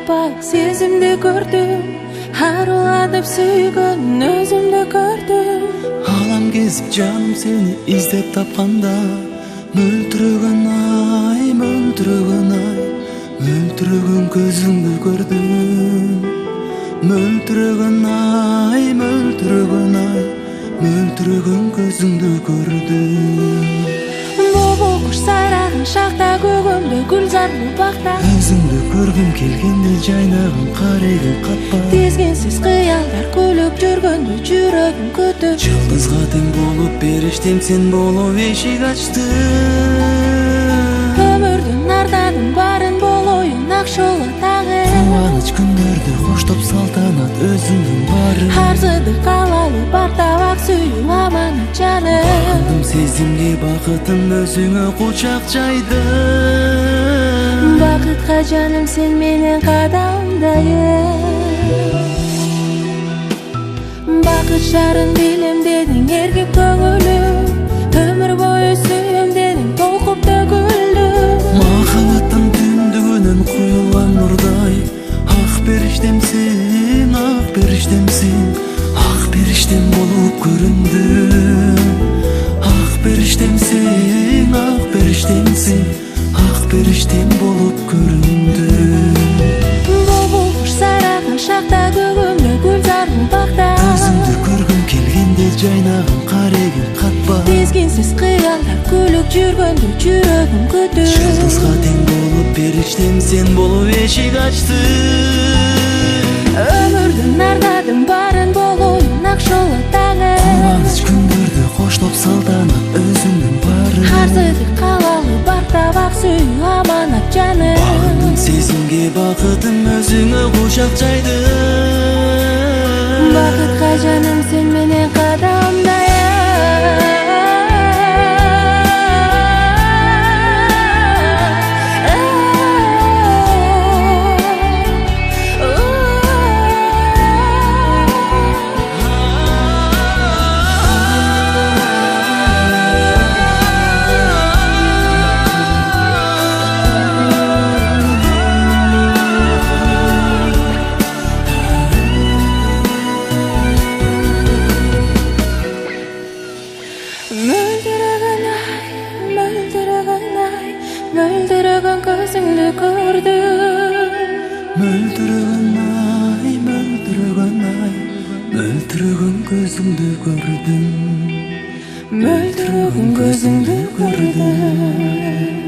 бай сезімді көрдім, аруладып сүйгөн өзімді көрдім. Алам кезіп жаным сені іздеп тапқанда, мөлдіреген ай, мөлдіреген ай, мөлдіреген көзіңді көрдім. Мөлдіреген ай, мөлдіреген ай, мөлдіреген көзіңді көрдім. Боbo құш сайраған шақта, көгімді гүлзарлы бақта, Өзіңді көргім келгенде жайнаған қарегім қатпа. Тезгенсіз қиялдар көлік жүргенде жүрегім күтіп. Жылдызға тең болып періштем сен болып ешік ашты. Өмірдің ардадың барын бол ойын ақшолы тағы. Қуаныш күндерді қоштап салтанат өзіңнің бары. Арзыды қалалы бартабақ сүйу аманат жаны. Бақытым сезімге бақытым өзіңе құшақ жайды. Бақытқа жаным сен менен қадамдайын. Бақыт жарын билем дедің еркек көңілім, өмір бойы сүйем дедің толқып төгілдім. Махаббаттың түндігінен құйылған нұрдай, ақ періштемсің, ақ періштемсің, ақ періштем болып көріндің. Ақ періштемсің, ақ періштемсің, ақ періштем болып көріндің. Боbo құш сайраған шақта, көгімді гүлзарлы бақта, Өзіңді көргім келгенде жайнаған қарегім қатпа. Тезгенсіз қиялдар көлік жүргенде жүрегім күтіп. Жылдызға тең болып періштем сен болып ешік ашты. Өмірдің ардадың барын бол ойын ақшолы таңы. Қуаныш күндерді қоштап салтанат өзіңнің бары. Арзыды қалалы бартабақ сүйу аманат жаны. Бақытым сезімге бақытым өзіңе құшақ жайды. Бақытқа жаным сен менен қадамдайын. Мөлдіреген көзіңді көрдім. Мөлдіреген ай, мөлдіреген ай, мөлдіреген көзіңді көрдім. Мөлдіреген көзіңді көрдім.